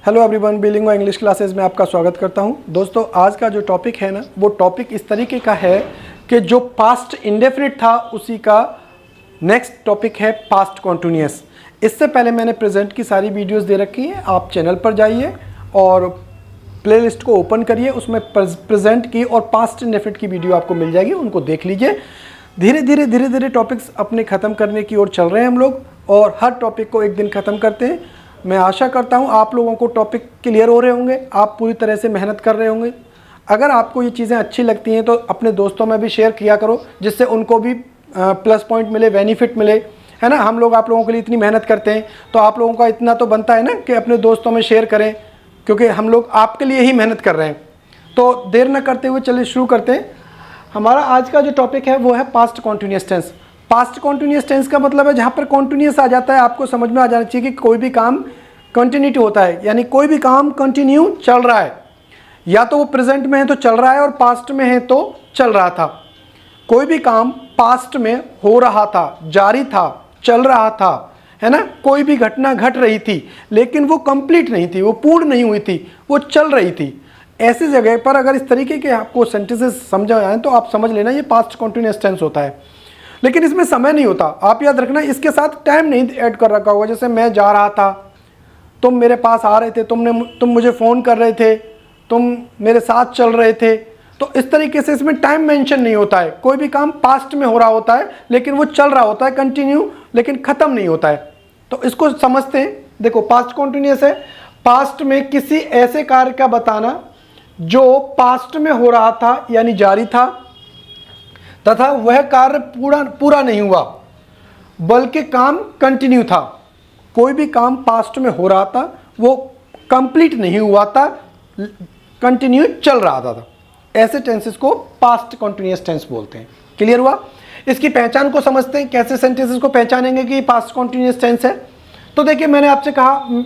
Hello everyone, बिलिंगुआ English classes में आपका स्वागत करता हूं। दोस्तों, आज का जो टॉपिक है ना, वो टॉपिक इस तरीके का है कि जो पास्ट इंडेफिनिट था उसी का नेक्स्ट टॉपिक है पास्ट कॉन्टिन्यूअस। इससे पहले मैंने प्रेजेंट की सारी वीडियोस दे रखी हैं। आप चैनल पर जाइए और प्लेलिस्ट को ओपन करिए, उसमें प्रेजेंट की और पास्ट इंडेफिनिट की वीडियो आपको मिल जाएगी, उनको देख लीजिए। धीरे धीरे टॉपिक्स अपने ख़त्म करने की ओर चल रहे हैं हम लोग, और हर टॉपिक को एक दिन ख़त्म करते हैं। मैं आशा करता हूं आप लोगों को टॉपिक क्लियर हो रहे होंगे, आप पूरी तरह से मेहनत कर रहे होंगे। अगर आपको ये चीज़ें अच्छी लगती हैं तो अपने दोस्तों में भी शेयर किया करो, जिससे उनको भी प्लस पॉइंट मिले, बेनिफिट मिले, है ना। हम लोग आप लोगों के लिए इतनी मेहनत करते हैं, तो आप लोगों का इतना तो बनता है ना कि अपने दोस्तों में शेयर करें, क्योंकि हम लोग आपके लिए ही मेहनत कर रहे हैं। तो देर न करते हुए चलिए शुरू करते हैं। हमारा आज का जो टॉपिक है वो है past continuous tense. Past continuous tense का मतलब है जहाँ पर कॉन्टिन्यूअस आ जाता है, आपको समझ में आ जाना चाहिए कि कोई भी काम कंटिन्यूटी होता है, यानी कोई भी काम कंटिन्यू चल रहा है। या तो वो प्रेजेंट में है तो चल रहा है, और पास्ट में है तो चल रहा था। कोई भी काम पास्ट में हो रहा था, जारी था, चल रहा था, है ना। कोई भी घटना घट रही थी लेकिन वो कंप्लीट नहीं थी, वो पूर्ण नहीं हुई थी, वो चल रही थी। ऐसी जगह पर अगर इस तरीके के आपको सेंटेंसेस समझ आए तो आप समझ लेना ये पास्ट कॉन्टिन्यूअस टेंस होता है। लेकिन इसमें समय नहीं होता, आप याद रखना। इसके साथ टाइम नहीं ऐड कर रखा होगा। जैसे मैं जा रहा था, तुम मेरे पास आ रहे थे, तुम मुझे फ़ोन कर रहे थे, तुम मेरे साथ चल रहे थे। तो इस तरीके से इसमें टाइम मेंशन नहीं होता है। कोई भी काम पास्ट में हो रहा होता है लेकिन वो चल रहा होता है कंटिन्यू, लेकिन ख़त्म नहीं होता है। तो इसको समझते हैं। देखो, पास्ट कॉन्टिन्यूअस है, पास्ट में किसी ऐसे कार्य का बताना जो पास्ट में हो रहा था यानी जारी था, तथा वह कार्य पूरा नहीं हुआ बल्कि काम कंटिन्यू था। कोई भी काम पास्ट में हो रहा था, वो कंप्लीट नहीं हुआ था, कंटिन्यू चल रहा था। ऐसे टेंसेस को पास्ट कॉन्टिन्यूअस टेंस बोलते हैं। क्लियर हुआ? इसकी पहचान को समझते हैं, कैसे सेंटेंसेस को पहचानेंगे कि पास्ट कॉन्टिन्यूअस टेंस है। तो देखिए, मैंने आपसे कहा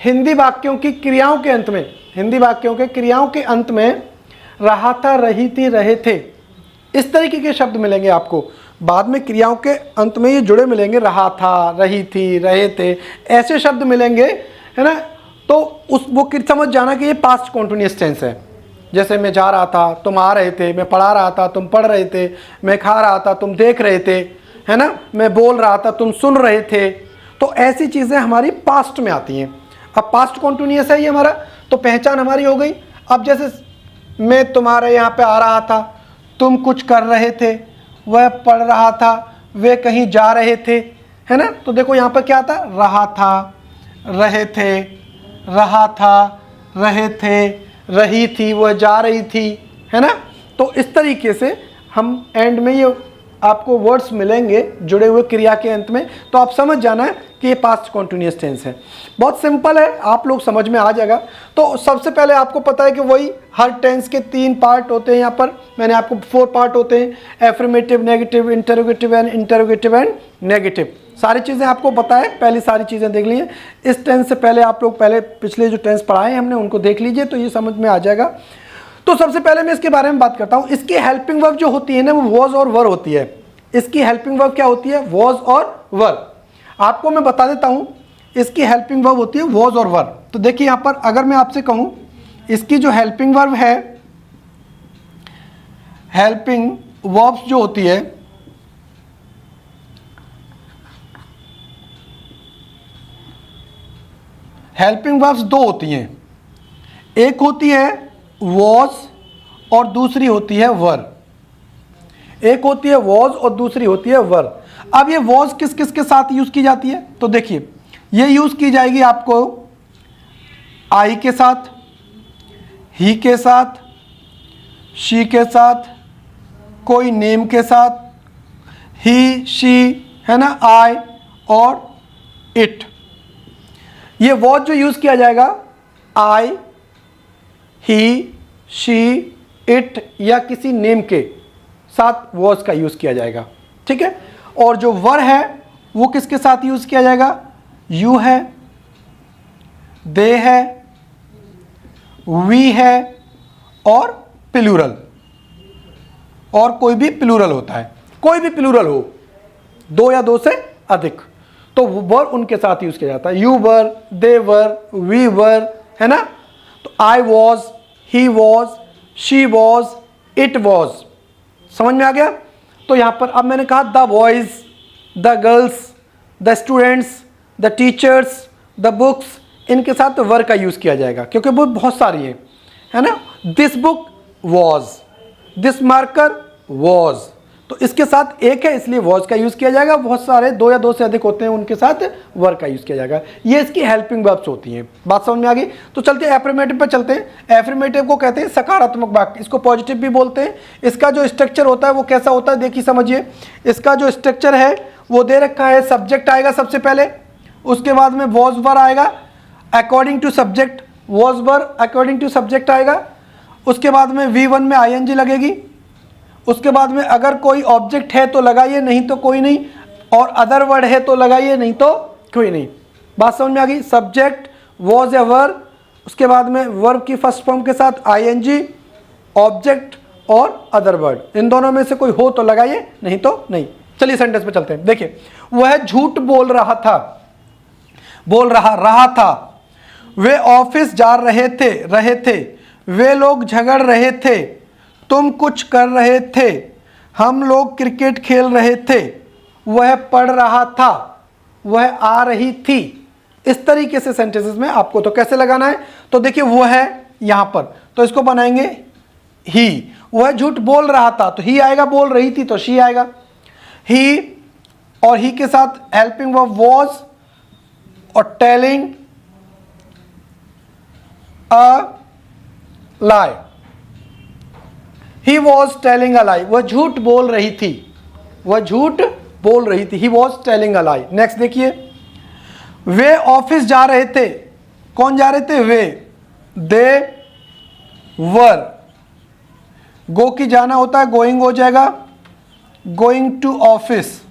हिंदी वाक्यों की क्रियाओं के अंत में, हिंदी वाक्यों के क्रियाओं के अंत में रहा था, रही थी, रहे थे, इस तरीके के शब्द मिलेंगे आपको। बाद में क्रियाओं के अंत में ये जुड़े मिलेंगे, रहा था, रही थी, रहे थे, ऐसे शब्द मिलेंगे, है ना। तो वो समझ जाना कि ये पास्ट कॉन्टिन्यूअस टेंस है। जैसे मैं जा रहा था, तुम आ रहे थे, मैं पढ़ा रहा था, तुम पढ़ रहे थे, मैं खा रहा था, तुम देख रहे थे, है ना, मैं बोल रहा था, तुम सुन रहे थे। तो ऐसी चीज़ें हमारी पास्ट में आती हैं। अब पास्ट कॉन्टिन्यूअस है ये हमारा, तो पहचान हमारी हो गई। अब जैसे मैं तुम्हारे यहाँ पे आ रहा था, तुम कुछ कर रहे थे, वह पढ़ रहा था, वे कहीं जा रहे थे, है ना। तो देखो यहाँ पर क्या था, रहा था, रहे थे, रहा था, रहे थे, रही थी, वह जा रही थी, है ना। तो इस तरीके से हम एंड में ये आपको वर्ड्स मिलेंगे जुड़े हुए क्रिया के अंत में। तो आप समझ जाना कि ये पास्ट कॉन्टिन्यूअस टेंस है। बहुत सिंपल है, आप लोग समझ में आ जाएगा। तो सबसे पहले आपको पता है कि वही हर टेंस के 3 पार्ट होते हैं। यहाँ पर मैंने आपको 4 पार्ट होते हैं, affirmative, negative, interrogative and negative. सारी चीज़ें आपको पता है, पहले सारी चीज़ें देख लीजिए। इस टेंस से पहले आप लोग पहले पिछले जो टेंस पढ़ाए हैं हमने, उनको देख लीजिए, तो ये समझ में आ जाएगा। तो सबसे पहले मैं इसके बारे में बात करता हूँ। इसकी हेल्पिंग वर्ब जो होती है ना, वो वॉज और वर होती है। इसकी हेल्पिंग वर्ब क्या होती है? वॉज और वर। आपको मैं बता देता हूँ, इसकी हेल्पिंग वर्ब होती है वॉज और वर। तो देखिए यहाँ पर अगर मैं आपसे कहूँ, इसकी जो हेल्पिंग वर्ब है, हेल्पिंग वर्ब्स जो होती है, हेल्पिंग वर्ब्स 2 होती हैं। एक होती है वॉज और दूसरी होती है वर। एक होती है वॉज और दूसरी होती है वर। अब ये वॉज किस किस के साथ यूज की जाती है? तो देखिए, ये यूज की जाएगी आपको आई के साथ, ही के साथ, शी के साथ, कोई नेम के साथ, ही, शी, है ना, आई और इट। ये वॉज जो यूज किया जाएगा, आई, ही, शी, इट या किसी नेम के साथ वॉज का यूज किया जाएगा, ठीक है। और जो वर है वो किसके साथ यूज किया जाएगा? यू है, दे है, वी है और प्लूरल, और कोई भी प्लूरल होता है। कोई भी प्लूरल हो, 2 या 2 से अधिक। तो वर उनके साथ यूज किया जाता है। You were, they were, we were, है ना। तो I was, he was, she was, it was. समझ में आ गया। तो यहां पर अब मैंने कहा the boys, the girls, the students, the teachers, the books, इनके साथ वर का यूज किया जाएगा क्योंकि वो बहुत सारी है ना। This book was, this marker was, तो इसके साथ एक है इसलिए वॉज का यूज किया जाएगा। बहुत सारे दो या दो से अधिक होते हैं उनके साथ वर का यूज किया जाएगा। ये इसकी हेल्पिंग वर्ब्स होती हैं। बात समझ में आ गई। तो चलते हैं एफर्मेटिव पे चलते हैं। एफर्मेटिव को कहते हैं सकारात्मक वाक्य, इसको पॉजिटिव भी बोलते हैं। इसका जो स्ट्रक्चर होता है वो कैसा होता है देखिए समझिए। इसका जो स्ट्रक्चर है वो दे रखा है, सब्जेक्ट आएगा सबसे पहले, उसके बाद में वॉज वर आएगा, according to subject was were according to subject आएगा, उसके बाद में V1 में ING लगेगी, उसके बाद में अगर कोई ऑब्जेक्ट है तो लगाइए, नहीं तो कोई नहीं, और अदर वर्ड है तो लगाइए, नहीं तो कोई नहीं। बात समझ में आ गई। सब्जेक्ट वॉज या वर, उसके बाद में वर्ब की फर्स्ट फॉर्म के साथ ING, ऑब्जेक्ट और अदर वर्ड, इन दोनों में से कोई हो तो लगाइए, नहीं तो नहीं। चलिए सेंटेंस पे चलते हैं। देखिए वह झूठ बोल रहा था, वे ऑफिस जा रहे थे, वे लोग झगड़ रहे थे, तुम कुछ कर रहे थे, हम लोग क्रिकेट खेल रहे थे, वह पढ़ रहा था, वह आ रही थी। इस तरीके से सेंटेंसेस में आपको तो कैसे लगाना है, तो देखिए वो है यहां पर, तो इसको बनाएंगे ही। वह झूठ बोल रहा था तो ही आएगा, बोल रही थी तो शी आएगा। ही और ही के साथ हेल्पिंग वर्ब वॉज और telling a lie. He was telling a lie, वह झूठ बोल रही थी, वह झूठ बोल रही थी। ही was telling a lie. Next देखिए, वे ऑफिस जा रहे थे, कौन जा रहे थे, वे, दे वर, गो की जाना होता है, गोइंग हो जाएगा, going to office,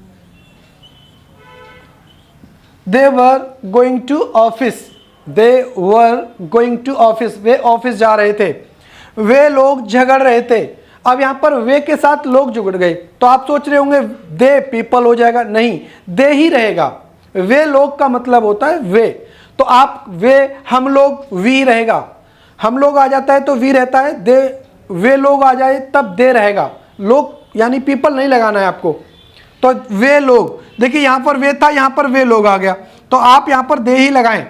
they were going to office, they were going to office, वे ऑफिस जा रहे थे, वे लोग झगड़ रहे थे। अब यहां पर वे के साथ लोग जुड़ गए, तो आप सोच रहे होंगे दे पीपल हो जाएगा, नहीं, दे ही रहेगा। वे लोग का मतलब होता है वे, तो आप वे, हम लोग, वी रहेगा। हम लोग आ जाता है तो वी रहता है, दे, वे लोग आ जाए तब दे रहेगा। लोग यानी पीपल नहीं लगाना है आपको, तो वे लोग, देखिए यहां पर वे था, यहां पर वे लोग आ गया, तो आप यहां पर दे ही लगाएं।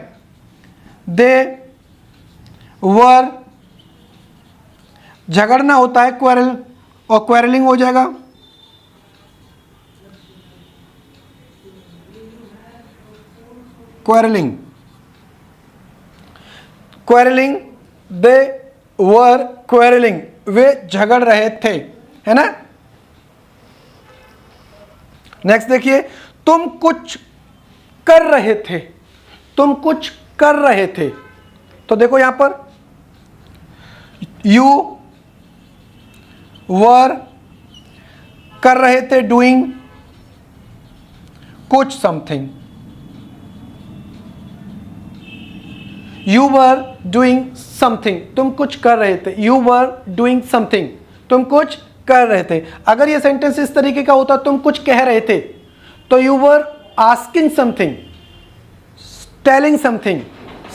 दे वर, झगड़ना होता है क्वेरल, और क्वेरलिंग हो जाएगा। क्वेरलिंग, क्वेरलिंग, दे वर क्वेरलिंग, वे झगड़ रहे थे, है ना। नेक्स्ट देखिए, तुम कुछ कर रहे थे, तुम कुछ कर रहे थे, तो देखो यहां पर यू वर कर रहे थे, डूइंग कुछ something, you were doing something, तुम कुछ कर रहे थे, यू वर डूइंग समथिंग, तुम कुछ कर रहे थे। अगर ये सेंटेंस इस तरीके का होता, तुम कुछ कह रहे थे, तो you were asking something, telling something,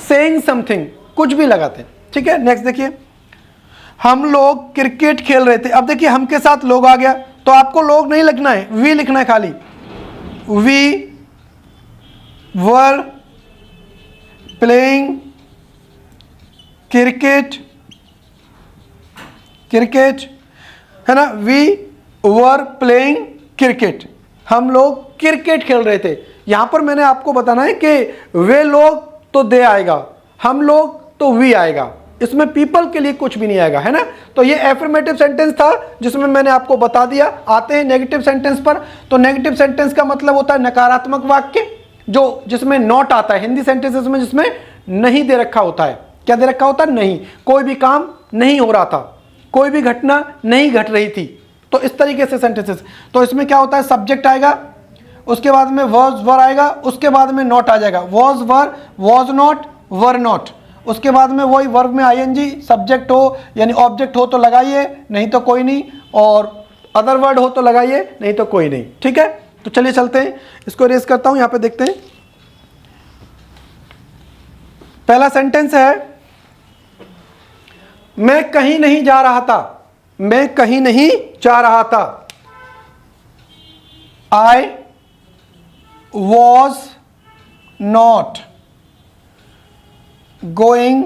saying something, कुछ भी लगाते। ठीक है। नेक्स्ट देखिए, हम लोग क्रिकेट खेल रहे थे। अब देखिए हम के साथ लोग आ गया, तो आपको लोग नहीं लिखना है, वी लिखना है खाली। We were playing cricket, cricket है ना, वी वर प्लेइंग क्रिकेट, हम लोग क्रिकेट खेल रहे थे। यहां पर मैंने आपको बताना है कि वे लोग तो दे आएगा, हम लोग तो वी आएगा, इसमें पीपल के लिए कुछ भी नहीं आएगा, है ना। तो ये एफर्मेटिव सेंटेंस था जिसमें मैंने आपको बता दिया। आते हैं नेगेटिव सेंटेंस पर। तो नेगेटिव सेंटेंस का मतलब होता है नकारात्मक वाक्य, जो जिसमें नॉट आता है, हिंदी सेंटेंसेस में जिसमें नहीं दे रखा होता है। क्या दे रखा होता है, नहीं, कोई भी काम नहीं हो रहा था, कोई भी घटना नहीं घट रही थी, तो इस तरीके से सेंटेंसेस। तो इसमें क्या होता है, सब्जेक्ट आएगा, उसके बाद में वॉज वर आएगा, उसके बाद में नॉट आ जाएगा, was were, was not, were not, उसके बाद में वही वर्ब में आईएनजी, सब्जेक्ट हो यानी ऑब्जेक्ट हो तो लगाइए, नहीं तो कोई नहीं, और अदर वर्ड हो तो लगाइए, नहीं तो कोई नहीं। ठीक है। तो चलिए चलते हैं, इसको रेस करता हूं, यहां पे देखते हैं। पहला सेंटेंस है, मैं कहीं नहीं जा रहा था, मैं कहीं नहीं जा रहा था। I was not going,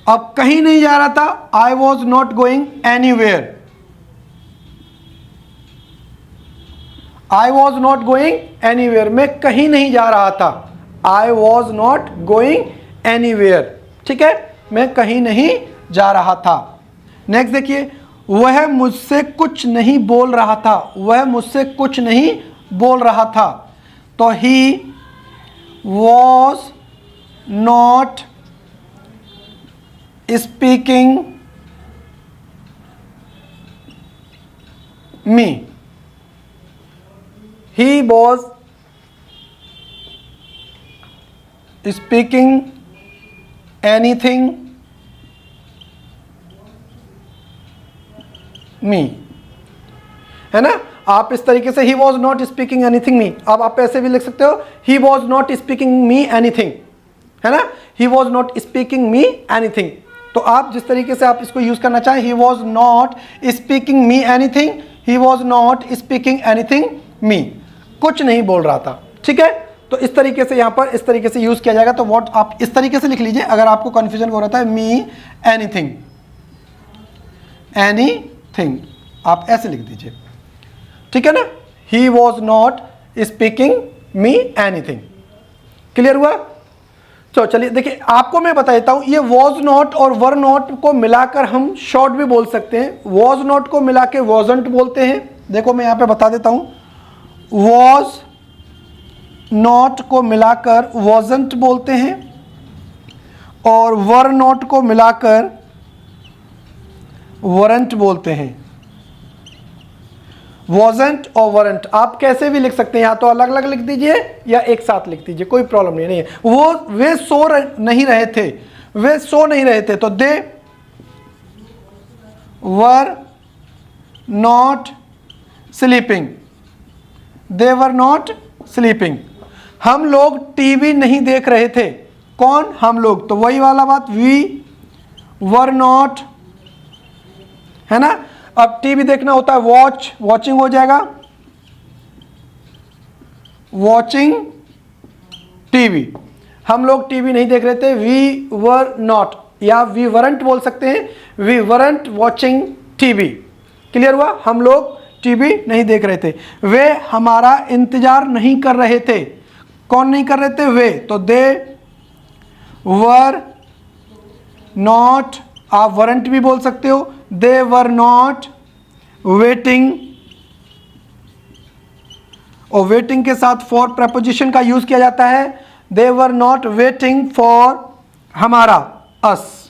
अब कहीं नहीं जा रहा था, I was not going anywhere, I was not going anywhere, मैं कहीं नहीं जा रहा था, I was not going anywhere, ठीक है, मैं कहीं नहीं जा रहा था। नेक्स्ट देखिए, वह मुझसे कुछ नहीं बोल रहा था, वह मुझसे कुछ नहीं बोल रहा था, तो he was not speaking me, he was speaking anything me, है ना। आप इस तरीके से he was not speaking anything me, अब आप ऐसे भी लिख सकते हो, he was not speaking me anything, है ना, he was not speaking me anything. तो आप जिस तरीके से आप इसको यूज करना चाहें, he was not speaking me anything, he was not speaking anything me, कुछ नहीं बोल रहा था, ठीक है। तो इस तरीके से यहां पर इस तरीके से यूज किया जाएगा। तो व्हाट आप इस तरीके से लिख लीजिए, अगर आपको कंफ्यूजन हो रहा था, मी एनीथिंग, एनीथिंग आप ऐसे लिख दीजिए, ठीक है ना। He was not speaking me anything, clear हुआ। तो चलिए देखिए, आपको मैं बताता हूं, ये वॉज नॉट और वर नॉट को मिलाकर हम शॉर्ट भी बोल सकते हैं। वॉज नॉट को मिला के वॉजंट बोलते हैं। देखो मैं यहां पे बता देता हूं, वॉज नॉट को मिलाकर वॉजंट बोलते हैं और वर नॉट को मिलाकर वरंट बोलते हैं। वॉजंट और वरंट आप कैसे भी लिख सकते हैं, या तो अलग अलग लिख दीजिए या एक साथ लिख दीजिए, कोई प्रॉब्लम नहीं है। वो वे सो नहीं रहे थे, वे सो नहीं रहे थे, तो they were not sleeping, they were not sleeping. हम लोग टीवी नहीं देख रहे थे, कौन, हम लोग, तो वही वाला बात, वी वर नॉट, है ना। अब टीवी देखना होता है वॉच, वॉचिंग हो जाएगा, वॉचिंग टीवी। हम लोग टीवी नहीं देख रहे थे, वी वर नॉट, या वी वरंट बोल सकते हैं, we weren't watching TV, clear हुआ। हम लोग टीवी नहीं देख रहे थे, वे हमारा इंतजार नहीं कर रहे थे, कौन नहीं कर रहे थे, वे, तो दे वर नॉट, आप वरंट भी बोल सकते हो, दे वर नॉट वेटिंग, और वेटिंग के साथ फॉर प्रपोजिशन का यूज किया जाता है। They were not waiting for हमारा, us,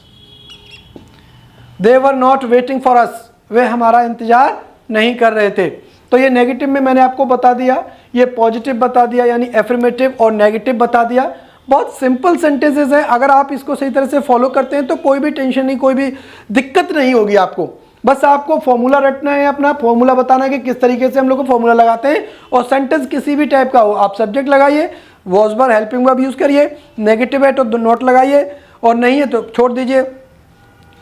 they were not waiting for us, वे हमारा इंतजार नहीं कर रहे थे। तो ये नेगेटिव में मैंने आपको बता दिया, ये पॉजिटिव बता दिया, यानी एफर्मेटिव और नेगेटिव बता दिया। बहुत सिंपल सेंटेंसेस है, अगर आप इसको सही तरह से फॉलो करते हैं तो कोई भी टेंशन नहीं, कोई भी दिक्कत नहीं होगी आपको। बस आपको फॉर्मूला रटना है, अपना फॉर्मूला बताना है कि किस तरीके से हम लोग फॉर्मूला लगाते हैं। और सेंटेंस किसी भी टाइप का हो, आप सब्जेक्ट लगाइए, was bar helping verb use करिए, नेगेटिव है तो नॉट लगाइए, और नहीं है तो छोड़ दीजिए,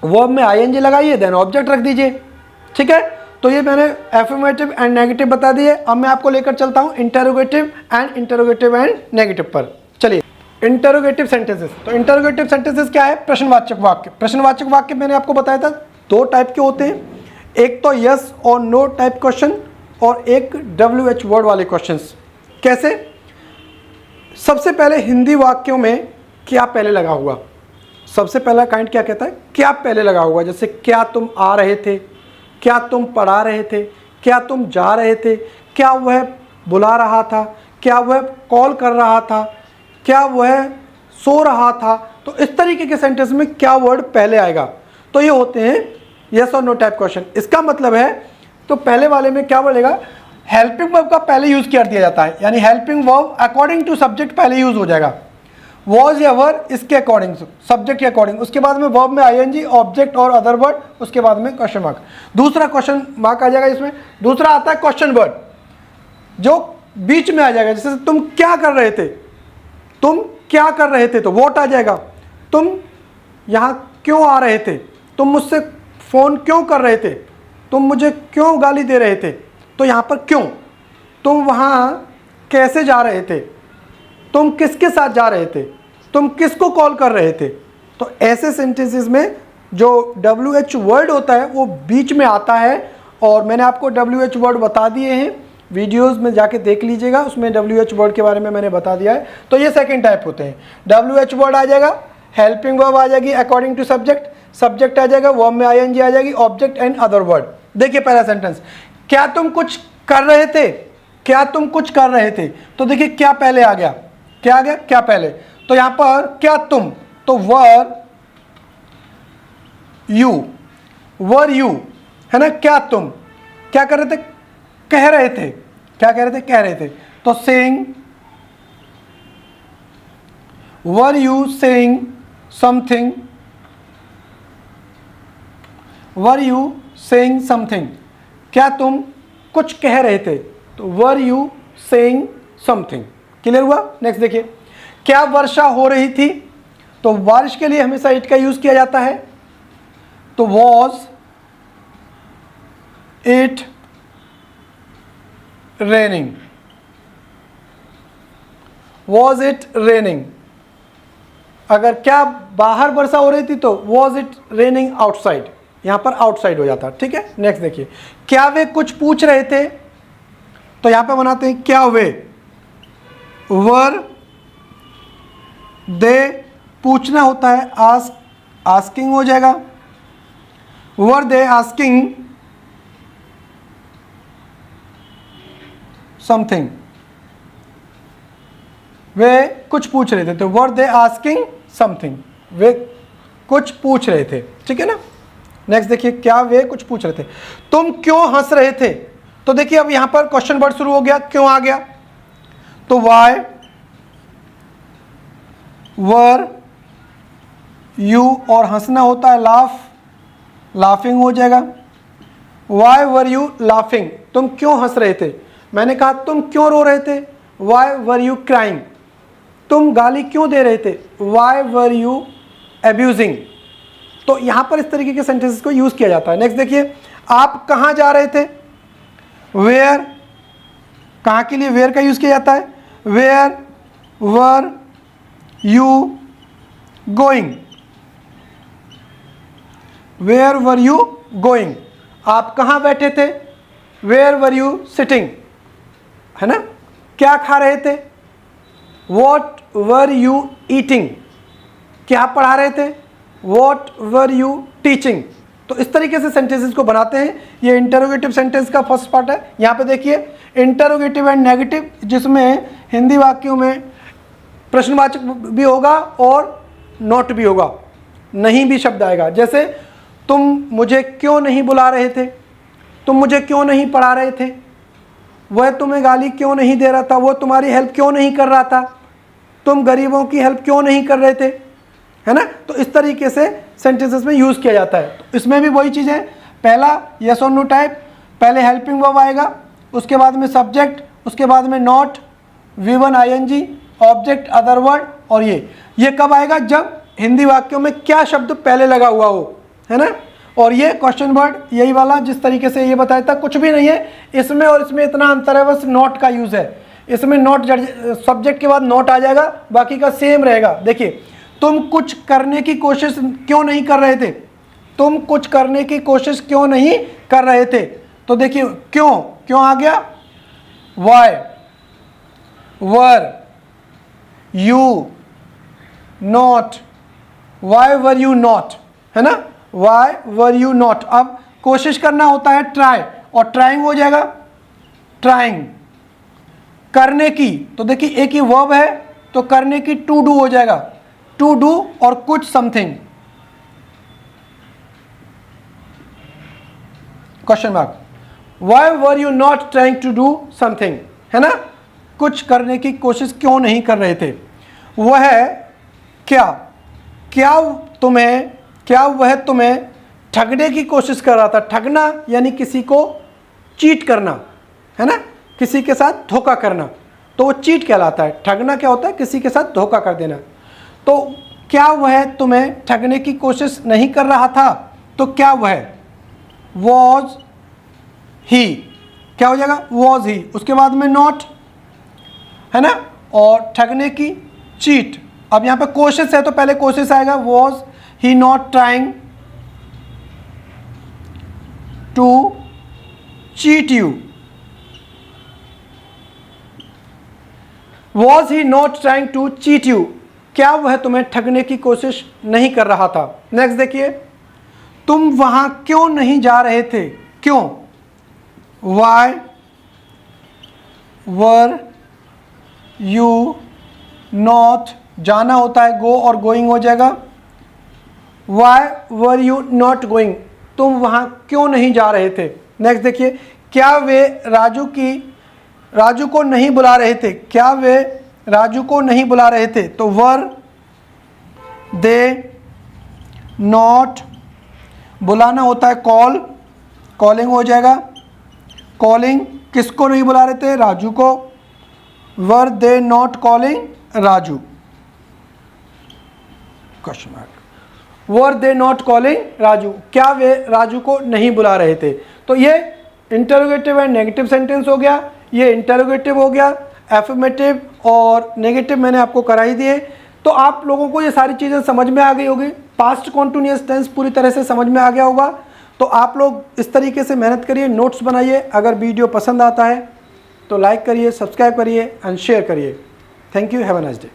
वर्ब में आईएनजी लगाइए, देन ऑब्जेक्ट रख दीजिए, ठीक है। तो ये मैंने एफर्मेटिव एंड नेगेटिव बता दिए। अब मैं आपको लेकर चलता हूँ इंटरोगेटिव एंड नेगेटिव पर। चलिए, इंटरोगेटिव सेंटेंसेस। तो इंटरोगेटिव सेंटेंसेस क्या है, प्रश्नवाचक वाक्य। प्रश्नवाचक वाक्य मैंने आपको बताया था दो टाइप के होते हैं, एक तो यस और नो टाइप क्वेश्चन, और एक WH वर्ड वाले क्वेश्चंस। कैसे, सबसे पहले हिंदी वाक्यों में क्या पहले लगा हुआ, सबसे पहला काइंड क्या कहता है, क्या पहले लगा हुआ। जैसे क्या तुम आ रहे थे, क्या तुम पढ़ा रहे थे, क्या तुम जा रहे थे, क्या वह बुला रहा था, क्या वह कॉल कर रहा था, क्या वह सो रहा था। तो इस तरीके के सेंटेंस में क्या वर्ड पहले आएगा, तो ये होते हैं यस और नो टाइप क्वेश्चन। इसका मतलब है, तो पहले वाले में क्या बोलेगा, हेल्पिंग वर्ब का पहले यूज कर दिया जाता है, यानी helping verb according to subject पहले यूज हो जाएगा। वॉज या वर इसके अकॉर्डिंग, सब्जेक्ट के अकॉर्डिंग, उसके बाद में वर्ब में आईएनजी, ऑब्जेक्ट और अदर वर्ड, उसके बाद में क्वेश्चन मार्क। दूसरा क्वेश्चन मार्क आ जाएगा इसमें। दूसरा आता है क्वेश्चन वर्ड। जो बीच में आ जाएगा। जैसे तुम क्या कर रहे थे, तुम क्या कर रहे थे तो व्हाट आ जाएगा। तुम यहाँ क्यों आ रहे थे, तुम मुझसे फ़ोन क्यों कर रहे थे, तुम मुझे क्यों गाली दे रहे थे, तो यहाँ पर क्यों। तुम वहाँ कैसे जा रहे थे, तुम किसके साथ जा रहे थे, तुम किसको कॉल कर रहे थे। तो ऐसे सेंटेंसेस में जो WH वर्ड होता है वो बीच में आता है, और मैंने आपको WH वर्ड बता दिए हैं, वीडियोस में जाके देख लीजिएगा, उसमें WH वर्ड के बारे में मैंने बता दिया है। तो ये सेकंड टाइप होते हैं। WH वर्ड आ जाएगा, हेल्पिंग वर्ब आ जाएगी अकॉर्डिंग टू सब्जेक्ट, सब्जेक्ट आ जाएगा, वर्ब में ING आ जाएगी, ऑब्जेक्ट एंड अदर वर्ड। देखिए पहला सेंटेंस, क्या तुम कुछ कर रहे थे, क्या तुम कुछ कर रहे थे। तो देखिए क्या पहले आ गया, क्या आ गया, क्या पहले। तो यहां पर क्या तुम, तो वर यू, वर यू है ना, क्या तुम क्या कर रहे थे, कह रहे थे, क्या कह रहे थे, कह रहे थे। तो saying, were you saying something, were you saying something, क्या तुम कुछ कह रहे थे, तो were you saying something. Clear हुआ। नेक्स्ट देखिए, क्या वर्षा हो रही थी, तो बारिश के लिए हमेशा इट का यूज किया जाता है, तो was it raining, was it raining. अगर क्या बाहर वर्षा हो रही थी तो वॉज इट रेनिंग आउटसाइड, यहां पर आउटसाइड हो जाता। ठीक है। नेक्स्ट देखिए, क्या वे कुछ पूछ रहे थे, तो यहां पे बनाते हैं क्या वे, वर दे, पूछना होता है आस्क, आस्किंग हो जाएगा, वर दे आस्किंग समथिंग, वे कुछ पूछ रहे थे, तो वर दे आस्किंग समथिंग, वे कुछ पूछ रहे थे। ठीक है ना। नेक्स्ट देखिए, क्या वे कुछ पूछ रहे थे। तुम क्यों हंस रहे थे, तो देखिए अब यहां पर क्वेश्चन वर्ड शुरू हो गया, क्यों आ गया, तो वाई वर यू, और हंसना होता है लाफ, लाफिंग हो जाएगा, वाई वर यू लाफिंग, तुम क्यों हंस रहे थे। मैंने कहा तुम क्यों रो रहे थे, वाई वर यू क्राइंग, तुम गाली क्यों दे रहे थे, वाई वर यू एब्यूजिंग। तो यहां पर इस तरीके के सेंटेंसेस को यूज किया जाता है। नेक्स्ट देखिए, आप कहां जा रहे थे, वेयर, कहां के लिए वेयर का यूज किया जाता है, where were you going, where were you going, आप कहां बैठे थे, वेयर वर यू सिटिंग, है ना। क्या खा रहे थे, वॉट वर यू ईटिंग, क्या पढ़ा रहे थे, वॉट वर यू टीचिंग। तो इस तरीके से सेंटेंसेस को बनाते हैं। ये इंटरोगेटिव सेंटेंस का फर्स्ट पार्ट है। यहाँ पे देखिए इंटरोगेटिव एंड नेगेटिव, जिसमें हिंदी वाक्यों में प्रश्नवाचक भी होगा और नॉट भी होगा, नहीं भी शब्द आएगा। जैसे तुम मुझे क्यों नहीं बुला रहे थे, तुम मुझे क्यों नहीं पढ़ा रहे थे, वह तुम्हें गाली क्यों नहीं दे रहा था, वो तुम्हारी हेल्प क्यों नहीं कर रहा था, तुम गरीबों की हेल्प क्यों नहीं कर रहे थे, है ना। तो इस तरीके से सेंटेंसेस में यूज़ किया जाता है। तो इसमें भी वही चीज़ है, पहला यस और नो टाइप, पहले हेल्पिंग वर्ब आएगा, उसके बाद में सब्जेक्ट, उसके बाद में not, V1 ING, object other word. और ये कब आएगा, जब हिंदी वाक्यों में क्या शब्द पहले लगा हुआ हो, है ना। और ये क्वेश्चन वर्ड यही वाला जिस तरीके से ये बताया था, कुछ भी नहीं है इसमें और इसमें, इतना अंतर है बस नॉट का यूज़ है। इसमें नॉट सब्जेक्ट के बाद नॉट आ जाएगा, बाकी का सेम रहेगा। देखिए, तुम कुछ करने की कोशिश क्यों नहीं कर रहे थे, तुम कुछ करने की कोशिश क्यों नहीं कर रहे थे। तो देखिए क्यों आ गया, Y were you not, Y were you not, है ना, वाई वर यू नॉट। अब कोशिश करना होता है ट्राई, और ट्राइंग हो जाएगा ट्राइंग। करने की, तो देखिए एक ही वर्ब है तो करने की टू डू हो जाएगा, टू डू और कुछ something, question mark. Why were you not trying to do something, है ना, कुछ करने की कोशिश क्यों नहीं कर रहे थे। वह क्या वह तुम्हें ठगने की कोशिश कर रहा था। ठगना यानी किसी को चीट करना, है ना, किसी के साथ धोखा करना, तो वो चीट कहलाता है। ठगना क्या होता है? किसी के साथ धोखा कर देना। तो क्या वह तुम्हें ठगने की कोशिश नहीं कर रहा था? तो क्या वह, वॉज ही, क्या हो जाएगा? Was he. उसके बाद में नॉट, है ना, और ठगने की चीट। अब यहाँ पे कोशिश है तो पहले कोशिश आएगा, was he not trying to cheat you, was he not trying to cheat you, क्या वह तुम्हें ठगने की कोशिश नहीं कर रहा था। नेक्स्ट देखिए, तुम वहां क्यों नहीं जा रहे थे? क्यों, वाई वर यू नॉट, जाना होता है गो और गोइंग हो जाएगा, Y were you not going, तुम वहां क्यों नहीं जा रहे थे। नेक्स्ट देखिए, क्या वे राजू को नहीं बुला रहे थे? क्या वे राजू को नहीं बुला रहे थे? तो वर दे नॉट, बुलाना होता है कॉल, कॉलिंग हो जाएगा, कॉलिंग, किसको नहीं बुला रहे थे? राजू को, were they not calling Raju, question mark, were they not calling Raju, क्या वे राजू को नहीं बुला रहे थे। तो ये इंटरोगेटिव एंड नेगेटिव सेंटेंस हो गया, ये इंटरोगेटिव हो गया, एफर्मेटिव और नेगेटिव मैंने आपको करा ही दिए। तो आप लोगों को ये सारी चीज़ें समझ में आ गई होगी, पास्ट कॉन्टिन्यूअस टेंस पूरी तरह से समझ में आ गया होगा। तो आप लोग इस तरीके से मेहनत करिए, नोट्स बनाइए। अगर वीडियो पसंद आता है तो लाइक करिए, सब्सक्राइब करिए एंड शेयर करिए। Thank you, have a nice day.